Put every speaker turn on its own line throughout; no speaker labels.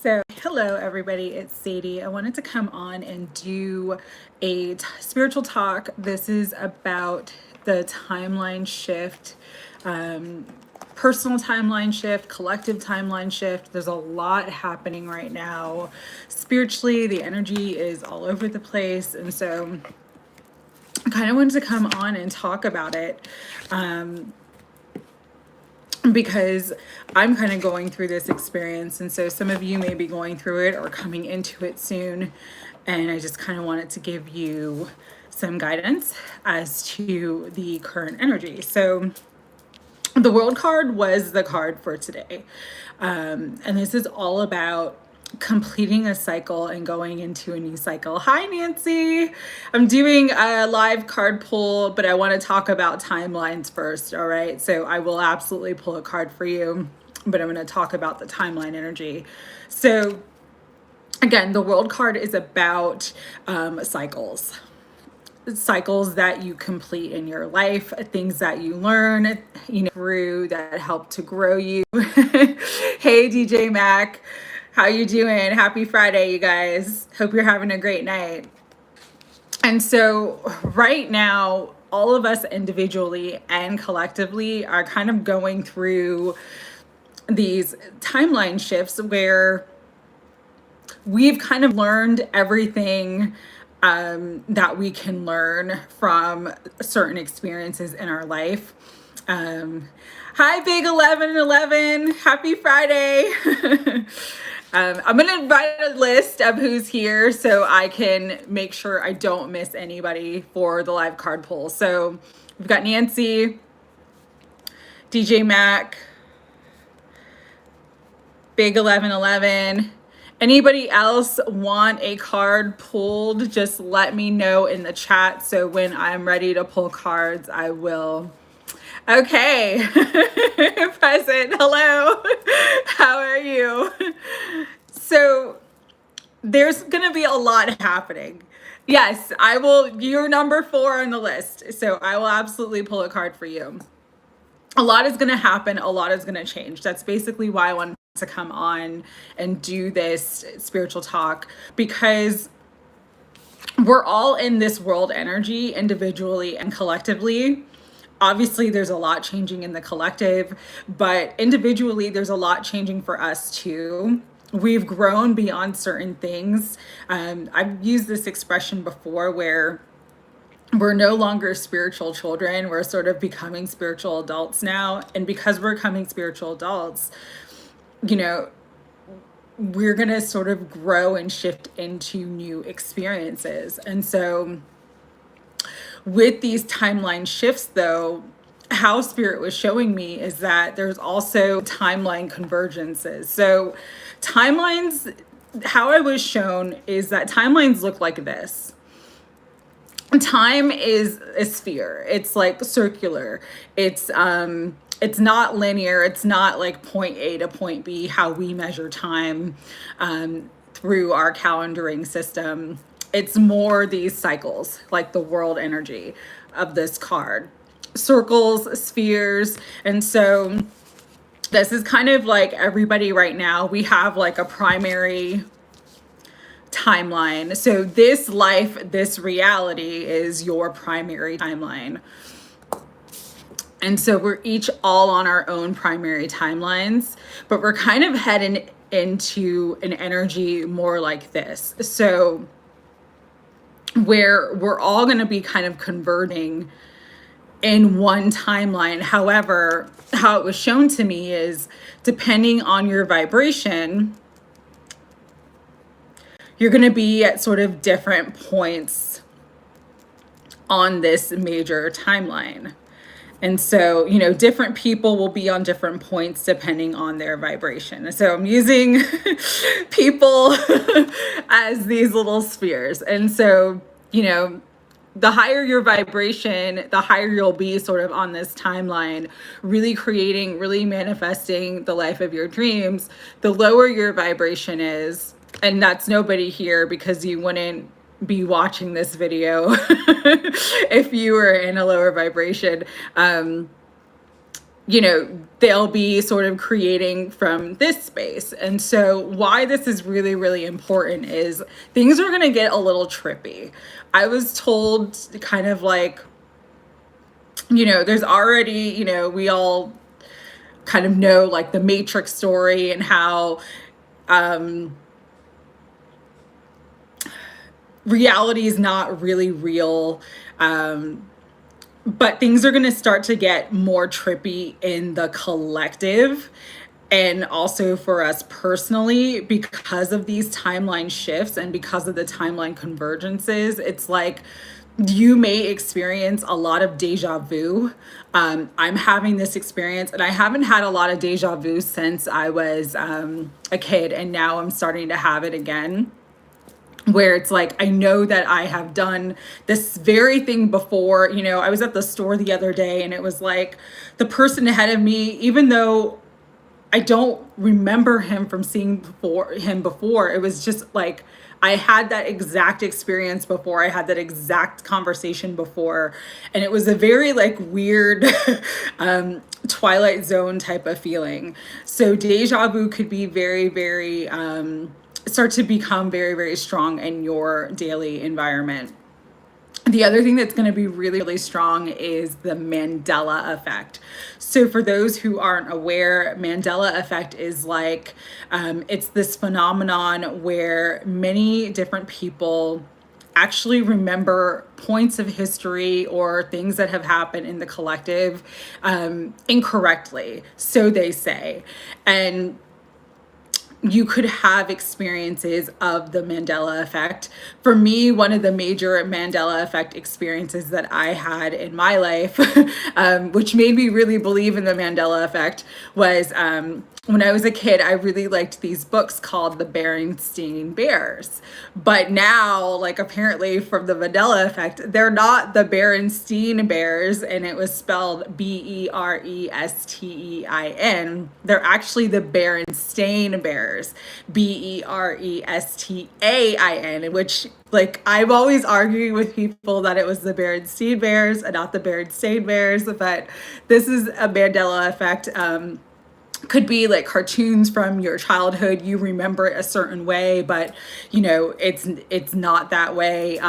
So, hello everybody, it's Sadie. I wanted to come on and do a spiritual talk. This is about the timeline shift, personal timeline shift, collective timeline shift. There's a lot happening right now. Spiritually, the energy is all over the place. And so I kind of wanted to come on and talk about it. Because I'm kind of going through this experience, and so some of you may be going through it or coming into it soon, and I just kind of wanted to give you some guidance as to the current energy. So the world card was the card for today, and this is all about completing a cycle and going into a new cycle. Hi, Nancy. I'm doing a live card pull, but I want to talk about timelines first. All right. So I will absolutely pull a card for you, but I'm going to talk about the timeline energy. So again, the world card is about cycles that you complete in your life, things that you learn, through that help to grow you. Hey, DJ Mac. How you doing? Happy Friday, you guys. Hope you're having a great night. And so right now, all of us individually and collectively are kind of going through these timeline shifts where we've kind of learned everything that we can learn from certain experiences in our life. Hi, Big 1111. Happy Friday. I'm going to write a list of who's here so I can make sure I don't miss anybody for the live card pull. So we've got Nancy, DJ Mac, Big 1111. Anybody else want a card pulled? Just let me know in the chat. So when I'm ready to pull cards, I will. Okay. Present. Hello. How are you? So there's going to be a lot happening. Yes, I will. You're number 4 on the list. So I will absolutely pull a card for you. A lot is going to happen. A lot is going to change. That's basically why I wanted to come on and do this spiritual talk, because we're all in this world energy individually and collectively. Obviously, there's a lot changing in the collective, but individually, there's a lot changing for us too. We've grown beyond certain things. I've used this expression before where we're no longer spiritual children. We're sort of becoming spiritual adults now. And because we're becoming spiritual adults, we're going to sort of grow and shift into new experiences. And so with these timeline shifts, though, how Spirit was showing me is that there's also timeline convergences. So timelines, how I was shown is that timelines look like this. Time is a sphere. It's like circular. It's not linear. It's not like point A to point B, how we measure time through our calendaring system. It's more these cycles, like the world energy of this card. Circles, spheres. And so this is kind of like everybody right now. We have like a primary timeline. So this life, this reality is your primary timeline. And so we're each all on our own primary timelines, but we're kind of heading into an energy more like this. So where we're all going to be kind of converging in one timeline. However, how it was shown to me is depending on your vibration, you're going to be at sort of different points on this major timeline. And so, different people will be on different points depending on their vibration. So I'm using people as these little spheres. And so, the higher your vibration, the higher you'll be sort of on this timeline, really creating, really manifesting the life of your dreams. The lower your vibration is, and that's nobody here because you wouldn't be watching this video if you were in a lower vibration. they'll be sort of creating from this space. And so why this is really, really important is things are going to get a little trippy. I was told kind of like, there's already, we all kind of know like the Matrix story and how reality is not really real. But things are going to start to get more trippy in the collective and also for us personally because of these timeline shifts and because of the timeline convergences. It's like you may experience a lot of deja vu. I'm having this experience, and I haven't had a lot of deja vu since I was a kid, and now I'm starting to have it again, where it's like, I know that I have done this very thing before. I was at the store the other day, and it was like the person ahead of me, even though I don't remember him from seeing him before, it was just like I had that exact experience before. I had that exact conversation before. And it was a very like weird Twilight Zone type of feeling. So deja vu could be very, very start to become very, very strong in your daily environment. The other thing that's going to be really, really strong is the Mandela effect. So for those who aren't aware, Mandela effect is like, it's this phenomenon where many different people actually remember points of history or things that have happened in the collective incorrectly, so they say. And you could have experiences of the Mandela effect. For me, one of the major Mandela effect experiences that I had in my life, which made me really believe in the Mandela effect, was when I was a kid. I really liked these books called The Berenstain Bears. But now, like, apparently from the Mandela effect, they're not the Berenstain Bears, and it was spelled Berestein. They're actually the Berenstain Bears, Berestain, which, like, I'm always arguing with people that it was the Berenstain Bears and not the Berenstain Bears, but this is a Mandela effect. Could be like cartoons from your childhood. You remember it a certain way, but it's not that way.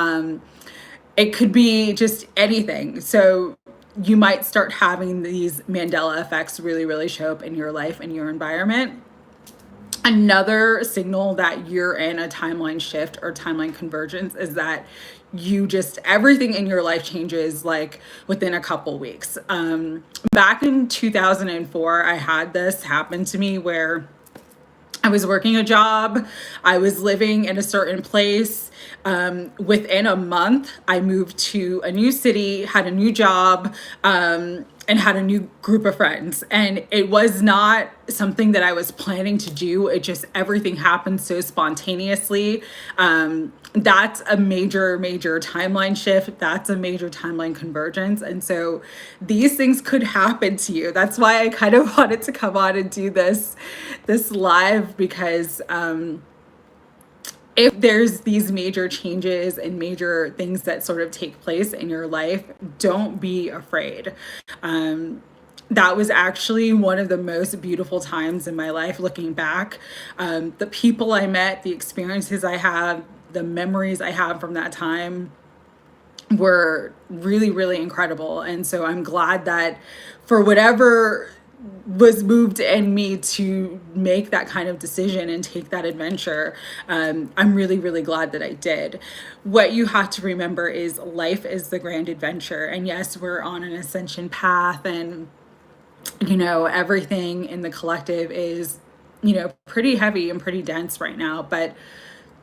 It could be just anything. So you might start having these Mandela effects really, really show up in your life and your environment. Another signal that you're in a timeline shift or timeline convergence is that everything in your life changes like within a couple weeks. Back in 2004, I had this happen to me where I was working a job. I was living in a certain place. Within a month, I moved to a new city, had a new job, and had a new group of friends. And it was not something that I was planning to do. It just, everything happened so spontaneously. That's a major, major timeline shift. That's a major timeline convergence. And so these things could happen to you. That's why I kind of wanted to come on and do this live, because if there's these major changes and major things that sort of take place in your life, don't be afraid. That was actually one of the most beautiful times in my life, looking back. The people I met, the experiences I had, the memories I have from that time were really, really incredible. And so I'm glad that for whatever was moved in me to make that kind of decision and take that adventure, I'm really, really glad that I did. What you have to remember is life is the grand adventure. And yes, we're on an ascension path, and everything in the collective is pretty heavy and pretty dense right now, but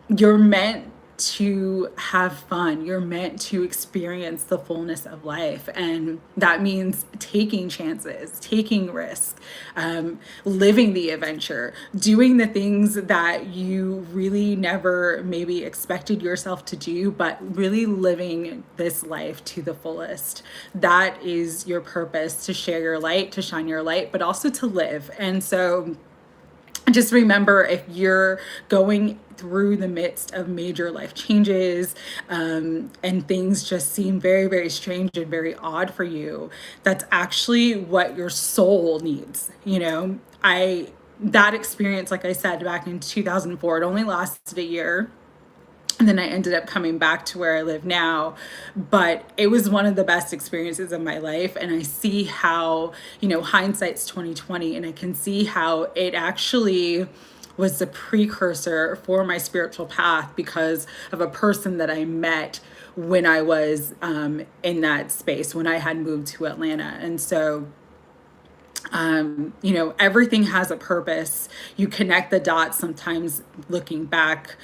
you're meant to have fun. You're meant to experience the fullness of life. And that means taking chances, taking risks, living the adventure, doing the things that you really never maybe expected yourself to do, but really living this life to the fullest. That is your purpose, to share your light, to shine your light, but also to live. And so just remember, if you're going through the midst of major life changes, and things just seem very, very strange and very odd for you, that's actually what your soul needs. That experience, like I said, back in 2004, it only lasted a year. And then I ended up coming back to where I live now. But it was one of the best experiences of my life. And I see how, hindsight's 2020, and I can see how it actually was the precursor for my spiritual path because of a person that I met when I was in that space, when I had moved to Atlanta. And so everything has a purpose. You connect the dots sometimes looking back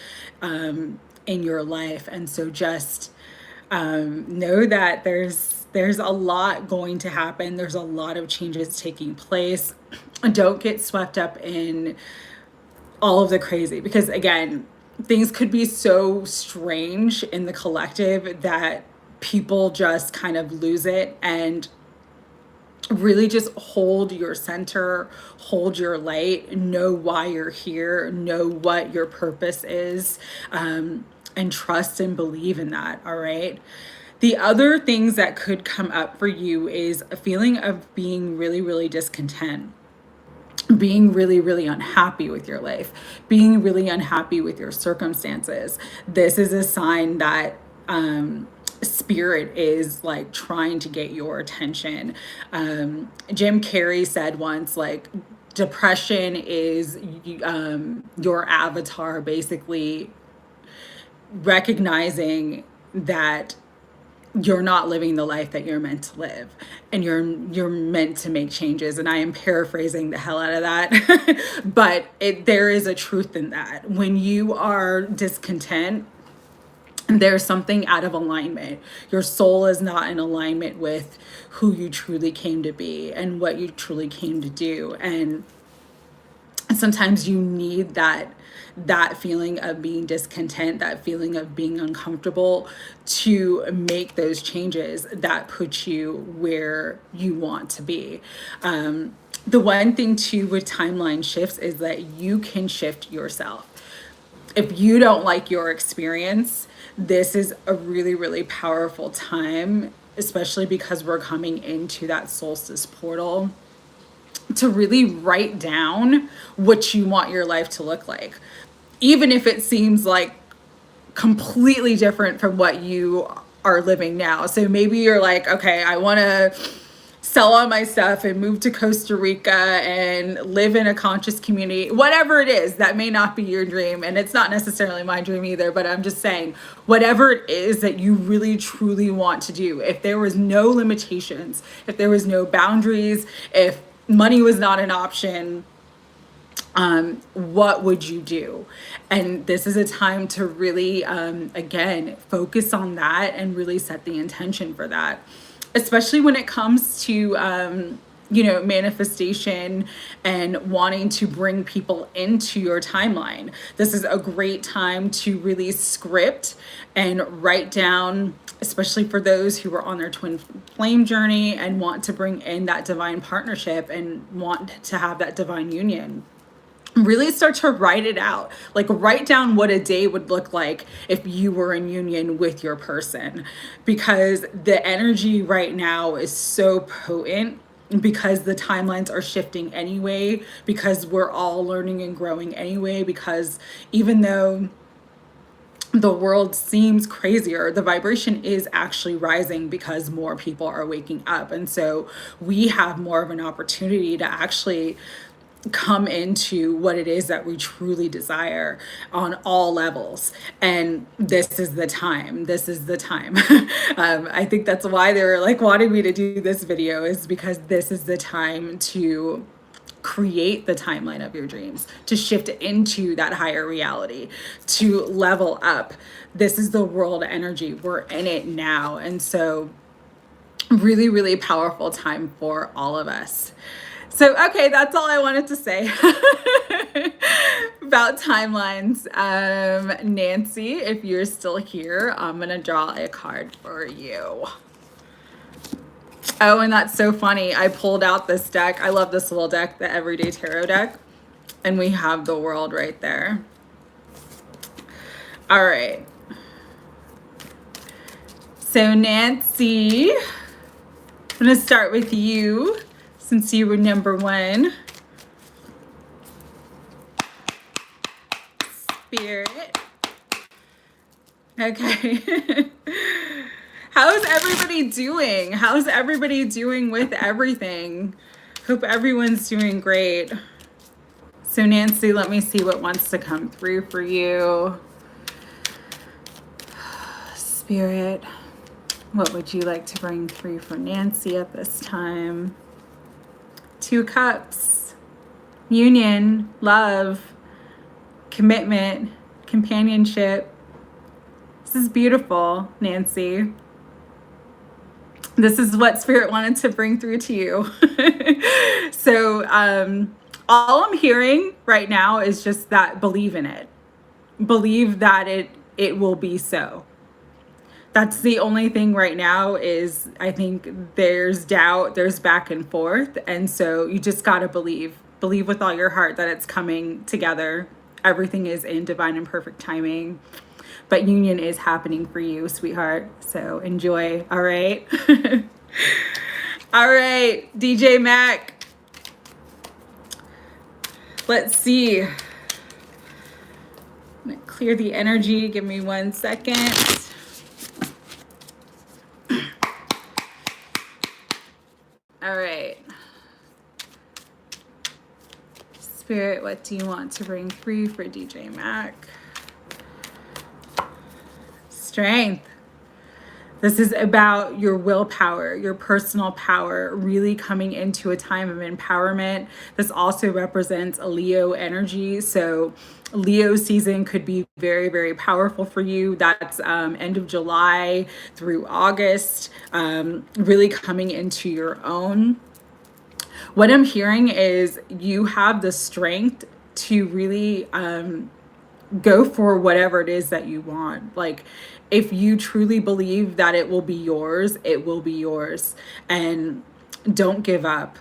in your life. And so just know that there's a lot going to happen. There's a lot of changes taking place. Don't get swept up in all of the crazy, because again, things could be so strange in the collective that people just kind of lose it. And really just hold your center, hold your light, know why you're here, know what your purpose is, and trust and believe in that. All right. The other things that could come up for you is a feeling of being really, really discontent, being really, really unhappy with your life, being really unhappy with your circumstances. This is a sign that spirit is like trying to get your attention. Jim Carrey said once, like, depression is your avatar basically recognizing that you're not living the life that you're meant to live, and you're meant to make changes. And I am paraphrasing the hell out of that, but there is a truth in that. When you are discontent, there's something out of alignment. Your soul is not in alignment with who you truly came to be and what you truly came to do. And sometimes you need that feeling of being discontent, that feeling of being uncomfortable, to make those changes that put you where you want to be. The one thing too with timeline shifts is that you can shift yourself. If you don't like your experience, this is a really, really powerful time, especially because we're coming into that solstice portal, to really write down what you want your life to look like, even if it seems like completely different from what you are living now. So maybe you're like, okay, I want to sell all my stuff and move to Costa Rica and live in a conscious community, whatever it is. That may not be your dream, and it's not necessarily my dream either, but I'm just saying, whatever it is that you really truly want to do, if there was no limitations, if there was no boundaries, if money was not an option, what would you do? And this is a time to really, again, focus on that and really set the intention for that, especially when it comes to, manifestation and wanting to bring people into your timeline. This is a great time to really script and write down, especially for those who are on their twin flame journey and want to bring in that divine partnership and want to have that divine union. Really start to write it out. Like, write down what a day would look like if you were in union with your person, because the energy right now is so potent, because the timelines are shifting anyway, because we're all learning and growing anyway, because even though the world seems crazier, the vibration is actually rising because more people are waking up. And so we have more of an opportunity to actually come into what it is that we truly desire on all levels. And this is the time. I think that's why they were like wanting me to do this video, is because this is the time to create the timeline of your dreams, to shift into that higher reality, to level up. This is the world energy. We're in it now. And so really, really powerful time for all of us. So, okay, that's all I wanted to say about timelines. Nancy, if you're still here, I'm going to draw a card for you. Oh, and that's so funny. I pulled out this deck. I love this little deck, the Everyday Tarot deck. And we have the world right there. All right. So Nancy, I'm going to start with you since you were number one. Spirit. Okay. How's everybody doing? How's everybody doing with everything? Hope everyone's doing great. So Nancy, let me see what wants to come through for you. Spirit, what would you like to bring through for Nancy at this time? 2 cups, union, love, commitment, companionship. This is beautiful, Nancy. This is what Spirit wanted to bring through to you. So all I'm hearing right now is just that believe in it. Believe that it will be so. That's the only thing right now is I think there's doubt, there's back and forth. And so you just got to believe with all your heart that it's coming together. Everything is in divine and perfect timing. But union is happening for you, sweetheart. So enjoy. All right. All right, DJ Mac. Let's see. I'm gonna clear the energy. Give me 1 second. All right. Spirit, what do you want to bring through for DJ Mac? Strength. This is about your willpower, your personal power, really coming into a time of empowerment. This also represents a Leo energy. So Leo season could be very, very powerful for you. That's end of July through August, really coming into your own. What I'm hearing is you have the strength to really go for whatever it is that you want. Like, if you truly believe that it will be yours, it will be yours. And don't give up.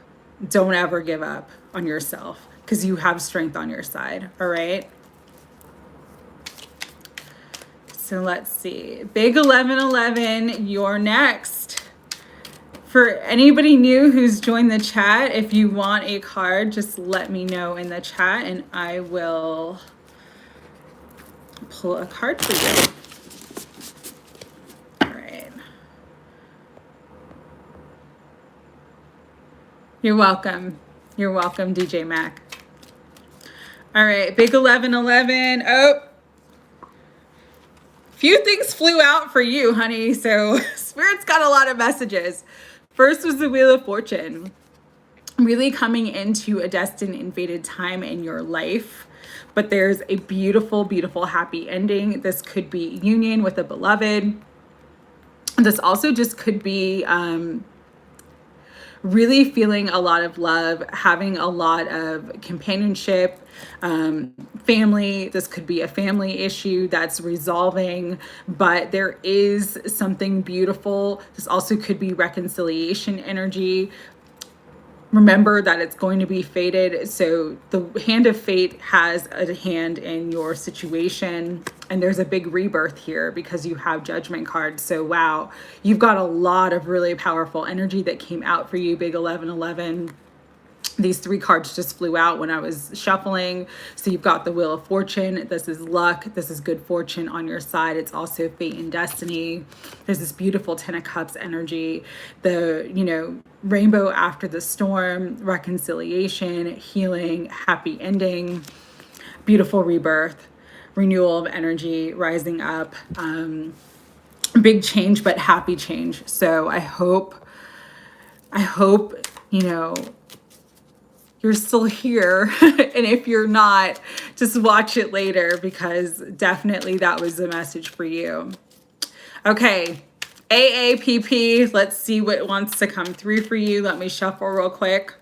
Don't ever give up on yourself because you have strength on your side. All right. So let's see. Big 1111, you're next. For anybody new who's joined the chat, if you want a card, just let me know in the chat and I will pull a card for you. All right. You're welcome. You're welcome, DJ Mac. All right, big 1111. Oh, few things flew out for you, honey. So Spirit's got a lot of messages. First was the Wheel of Fortune. Really coming into a destined and fated time in your life. But there's a beautiful, beautiful, happy ending. This could be union with a beloved. This also just could be really feeling a lot of love, having a lot of companionship, family. This could be a family issue that's resolving, but there is something beautiful. This also could be reconciliation energy. Remember that it's going to be fated. So the hand of fate has a hand in your situation. And there's a big rebirth here because you have judgment cards. So wow, you've got a lot of really powerful energy that came out for you, big 1111. These 3 cards just flew out when I was shuffling. So you've got the Wheel of Fortune. This is luck. This is good fortune on your side. It's also fate and destiny. There's this beautiful 10 of Cups energy. The, rainbow after the storm, reconciliation, healing, happy ending, beautiful rebirth, renewal of energy, rising up, big change, but happy change. So I hope, you're still here. And if you're not, just watch it later because definitely that was the message for you. Okay, AAPP, let's see what wants to come through for you. Let me shuffle real quick.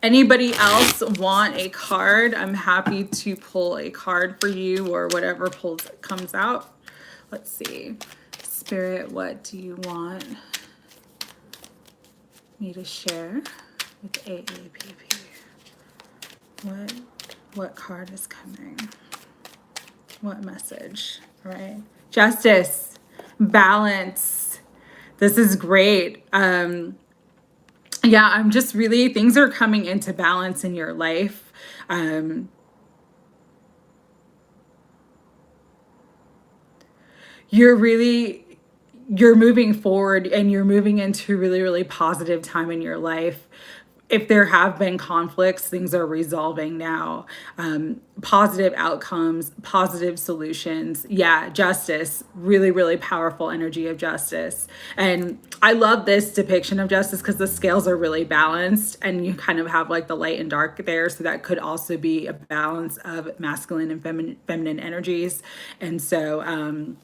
Anybody else want a card? I'm happy to pull a card for you or whatever comes out. Let's see. Spirit, what do you want me to share with AAPP? What card is coming? What message? All right. Justice, balance. This is great. Yeah, I'm just really, things are coming into balance in your life. You're moving forward and you're moving into a really, really positive time in your life. If there have been conflicts, things are resolving now. Positive outcomes, positive solutions. Yeah, justice, really, really powerful energy of justice. And I love this depiction of justice because the scales are really balanced and you kind of have like the light and dark there. So that could also be a balance of masculine and feminine energies. And so,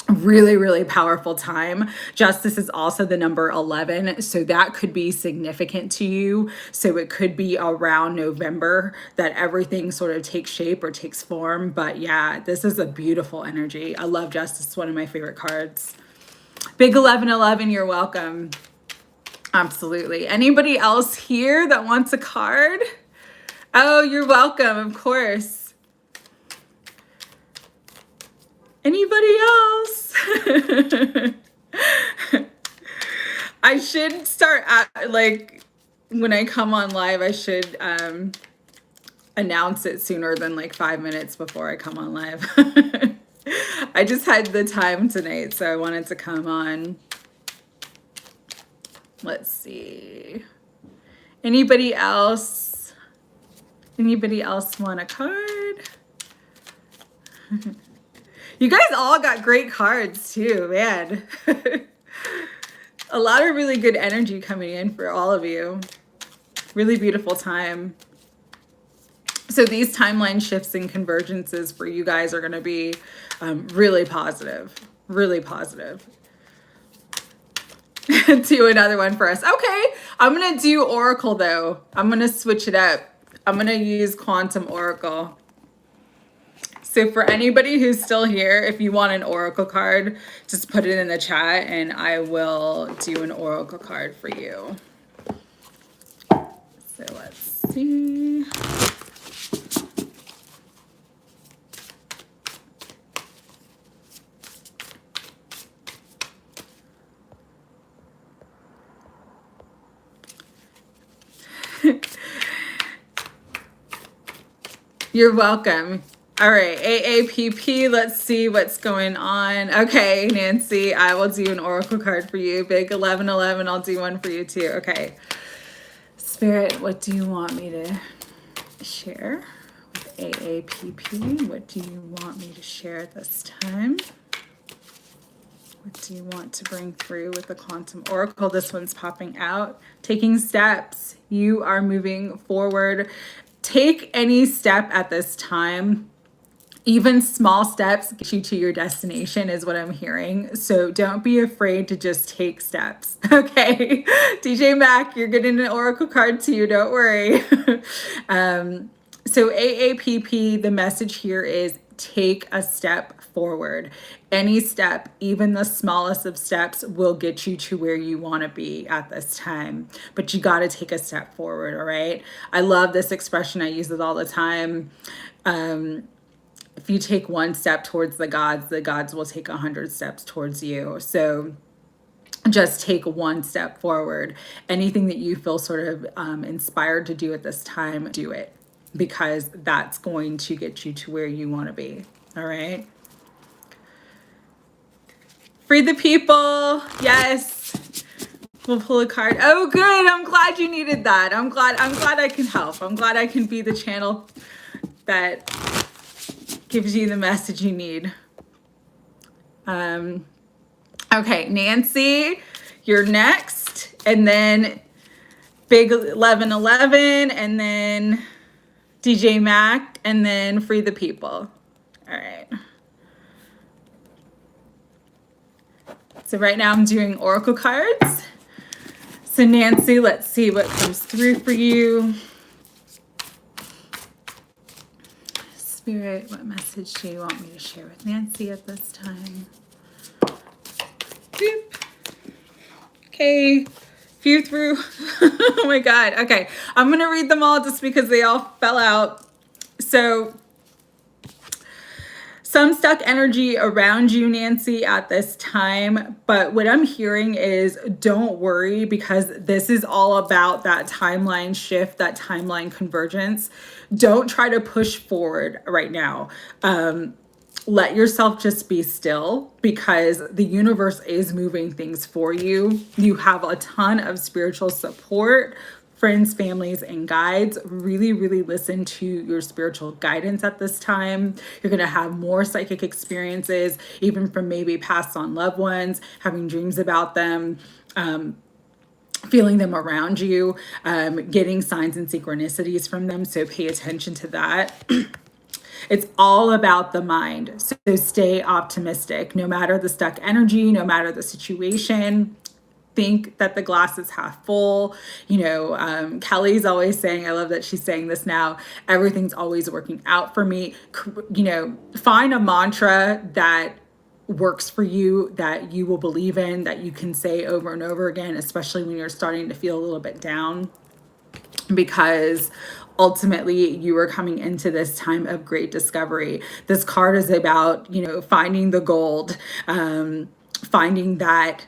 really, really powerful time. Justice is also the number 11, so that could be significant to you. So it could be around November that everything sort of takes shape or takes form. But yeah, this is a beautiful energy. I love justice. It's one of my favorite cards. Big 1111, you're welcome. Absolutely. Anybody else here that wants a card? Oh, you're welcome, of course. Anybody else? I should start at, like, when I come on live, I should announce it sooner than like 5 minutes before I come on live. I just had the time tonight, so I wanted to come on. Let's see. Anybody else? Anybody else want a card? You guys all got great cards too, man. A lot of really good energy coming in for all of you. Really beautiful time. So these timeline shifts and convergences for you guys are going to be really positive. Really positive. Do another one for us. Okay, I'm going to do Oracle though. I'm going to switch it up. I'm going to use Quantum Oracle. So for anybody who's still here, if you want an Oracle card, just put it in the chat and I will do an Oracle card for you. So let's see. You're welcome. All right, AAPP, let's see what's going on. Okay, Nancy, I will do an Oracle card for you. Big 1111, I'll do one for you too. Okay. Spirit, what do you want me to share with AAPP? What do you want me to share this time? What do you want to bring through with the Quantum Oracle? This one's popping out. Taking steps. You are moving forward. Take any step at this time. Even small steps get you to your destination is what I'm hearing. So don't be afraid to just take steps. Okay. DJ Mac, you're getting an Oracle card too. Don't worry. So AAPP, the message here is take a step forward. Any step, even the smallest of steps, will get you to where you want to be at this time. But you got to take a step forward, all right? I love this expression. I use it all the time. If you take one step towards the gods will take 100 steps towards you. So just take one step forward. Anything that you feel sort of inspired to do at this time, do it, because that's going to get you to where you want to be. All right. Free the people. Yes. We'll pull a card. Oh, good. I'm glad you needed that. I'm glad I can help. I'm glad I can be the channel that gives you the message you need. Okay, Nancy, you're next. And then Big 1111, and then DJ Mac, and then Free the People. All right. So right now I'm doing Oracle cards. So Nancy, let's see what comes through for you. Spirit, what message do you want me to share with Nancy at this time? Boop. Okay, Few through. Oh my God. Okay. I'm going to read them all just because they all fell out. So some stuck energy around you, Nancy, at this time. But what I'm hearing is don't worry, because this is all about that timeline shift, that timeline convergence. Don't try to push forward right now. Let yourself just be still, because the universe is moving things for you. You have a ton of spiritual support, friends, families, and guides. Really, really listen to your spiritual guidance at this time. You're going to have more psychic experiences, even from maybe passed on loved ones, having dreams about them. Feeling them around you, getting signs and synchronicities from them. So pay attention to that. It's all about the mind. So stay optimistic, no matter the stuck energy, no matter the situation. Think that the glass is half full. Kelly's always saying, I love that she's saying this now, everything's always working out for me. Find a mantra that works for you, that you will believe in, that you can say over and over again, especially when you're starting to feel a little bit down, because ultimately you are coming into this time of great discovery. This card is about, finding the gold, finding that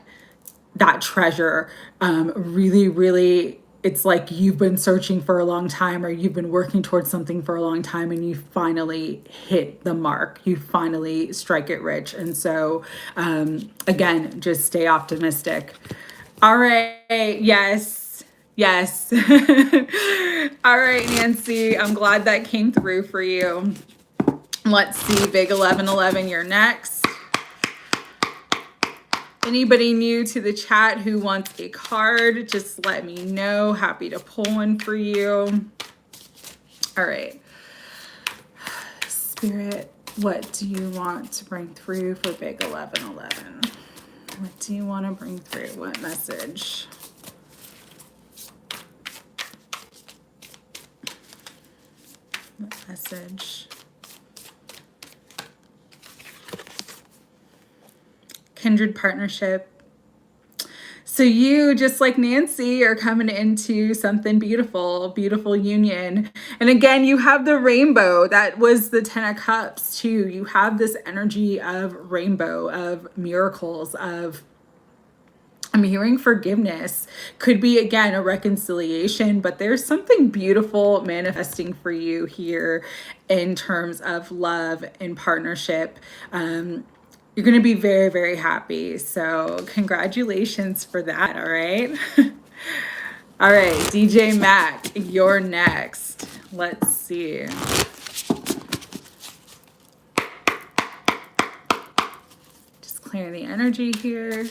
treasure. Really, really, it's like you've been searching for a long time, or you've been working towards something for a long time, and you finally hit the mark. You finally strike it rich. And so, again, just stay optimistic. All right. Yes. Yes. All right, Nancy, I'm glad that came through for you. Let's see, big 1111, you're next. Anybody new to the chat who wants a card, just let me know. Happy to pull one for you. All right. Spirit, what do you want to bring through for big 1111? What do you want to bring through? What message? What message? Kindred partnership. So you, just like Nancy, are coming into something beautiful, beautiful union. And again, you have the rainbow. That was the 10 of Cups too. You have this energy of rainbow, of miracles, of, I'm hearing forgiveness. Could be, again, a reconciliation, but there's something beautiful manifesting for you here in terms of love and partnership. You're going to be very, very happy. So congratulations for that. All right. All right, DJ Mac, you're next. Let's see. Just clear the energy here.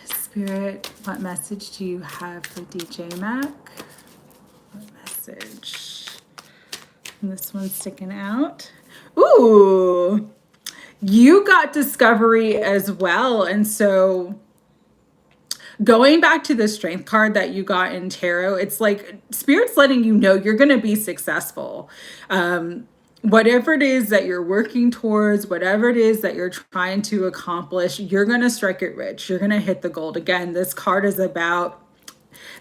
Spirit, what message do you have for DJ Mac? What message? And this one's sticking out. Ooh, you got discovery as well. And so going back to the strength card that you got in tarot, it's like Spirit's letting you know you're going to be successful. Whatever it is that you're working towards, whatever it is that you're trying to accomplish, you're going to strike it rich. You're going to hit the gold. Again, this card is about,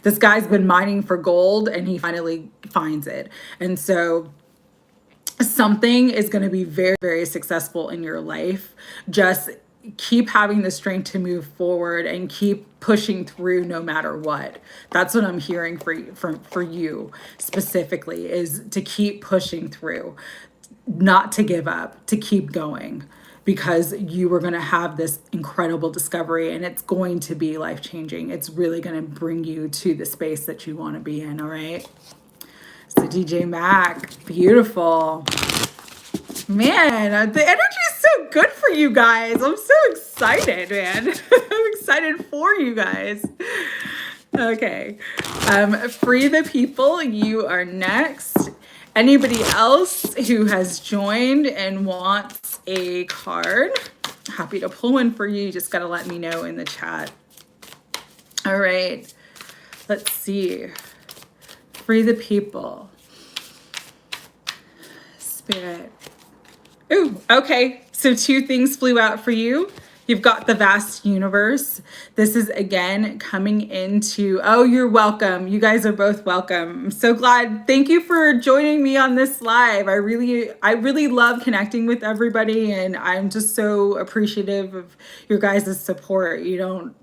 this guy's been mining for gold and he finally finds it. And so something is going to be very, very successful in your life. Just keep having the strength to move forward and keep pushing through no matter what. That's what I'm hearing for you specifically, is to keep pushing through, not to give up, to keep going, because you are going to have this incredible discovery and it's going to be life-changing. It's really going to bring you to the space that you want to be in. All right. So DJ Mac, beautiful. Man, the energy is so good for you guys. I'm so excited, man. I'm excited for you guys. Okay. Free the people, you are next. Anybody else who has joined and wants a card, happy to pull one for you. You just got to let me know in the chat. All right. Let's see. Free the people. Spirit. Ooh, okay. So two things flew out for you. You've got the vast universe. This is again coming into, oh, you're welcome. You guys are both welcome. I'm so glad. Thank you for joining me on this live. I really love connecting with everybody, and I'm just so appreciative of your guys' support. You don't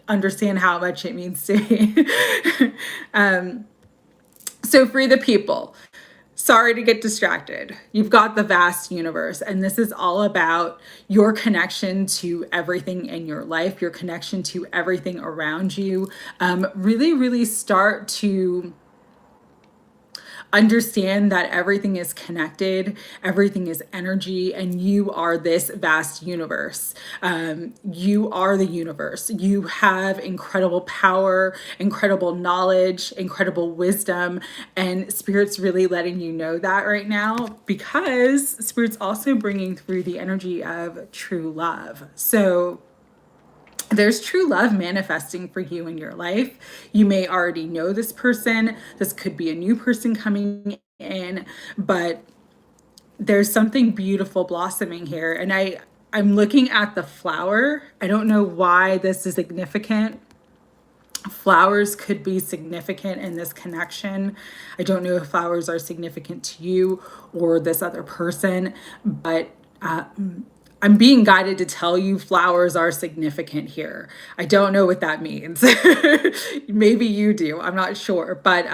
understand how much it means to me. So free the people. Sorry to get distracted. You've got the vast universe, and this is all about your connection to everything in your life, your connection to everything around you. Really, really start to understand that everything is connected, everything is energy, and you are this vast universe. You are the universe. You have incredible power, incredible knowledge, incredible wisdom, and Spirit's really letting you know that right now, because Spirit's also bringing through the energy of true love. So there's true love manifesting for you in your life. You may already know this person. This could be a new person coming in, but there's something beautiful blossoming here. And I'm looking at the flower. I don't know why this is significant. Flowers could be significant in this connection. I don't know if flowers are significant to you or this other person, but I'm being guided to tell you flowers are significant here. I don't know what that means. Maybe you do. I'm not sure. But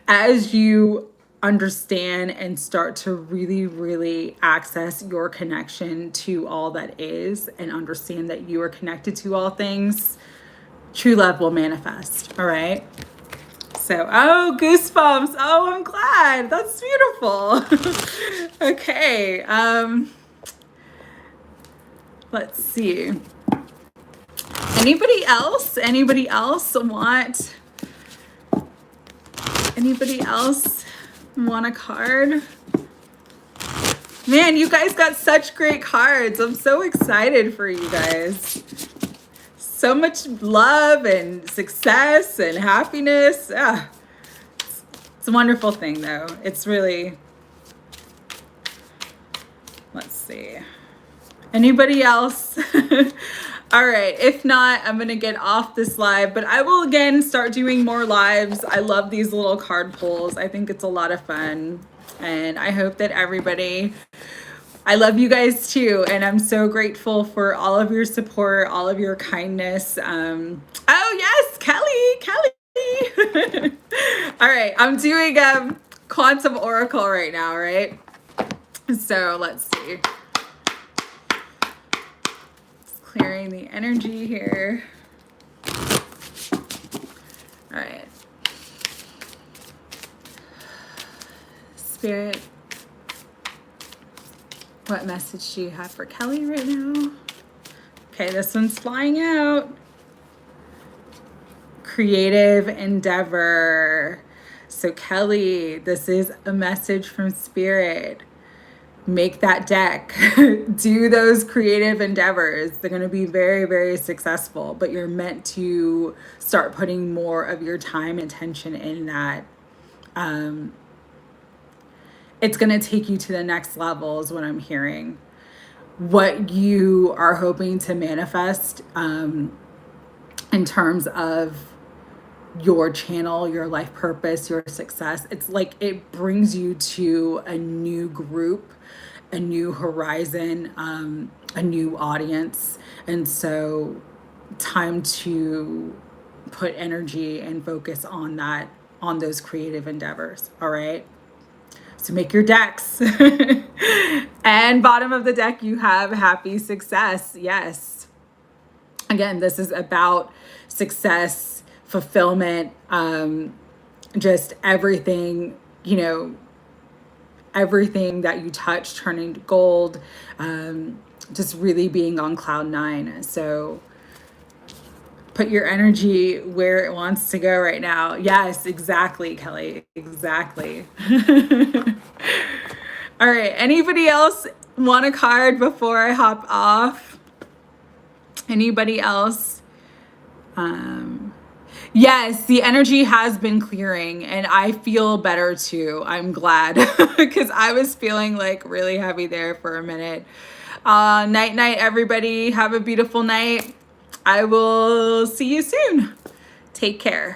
as you understand and start to really, really access your connection to all that is, and understand that you are connected to all things, true love will manifest. All right. So, oh, goosebumps. Oh, I'm glad. That's beautiful. Okay. Let's see. Anybody else? Anybody else want a card? Man, you guys got such great cards. I'm so excited for you guys. So much love and success and happiness. It's a wonderful thing, though. It's really, let's see. Anybody else? All right. If not, I'm going to get off this live, but I will again start doing more lives. I love these little card pulls. I think it's a lot of fun. And I hope that everybody, I love you guys too. And I'm so grateful for all of your support, all of your kindness. Oh yes, Kelly. All right. I'm doing Quantum Oracle right now, right? So let's see. Just clearing the energy here. All right. Spirit, what message do you have for Kelly right now? Okay, this one's flying out. Creative endeavor. So Kelly, this is a message from Spirit. Make that deck. Do those creative endeavors. They're going to be very, very successful, but you're meant to start putting more of your time and attention in that. It's going to take you to the next level is what I'm hearing. What you are hoping to manifest in terms of your channel, your life purpose, your success. It's like it brings you to a new group, a new horizon, a new audience. And so time to put energy and focus on that, on those creative endeavors. All right. So make your decks. And bottom of the deck, you have happy success. Yes. Again, this is about success, fulfillment, just everything, everything that you touch turning to gold, just really being on cloud nine. So put your energy where it wants to go right now. Yes, exactly, Kelly. Exactly. All right. Anybody else want a card before I hop off? Anybody else? Yes, the energy has been clearing and I feel better too. I'm glad because I was feeling like really heavy there for a minute. Night, night, everybody. Have a beautiful night. I will see you soon. Take care.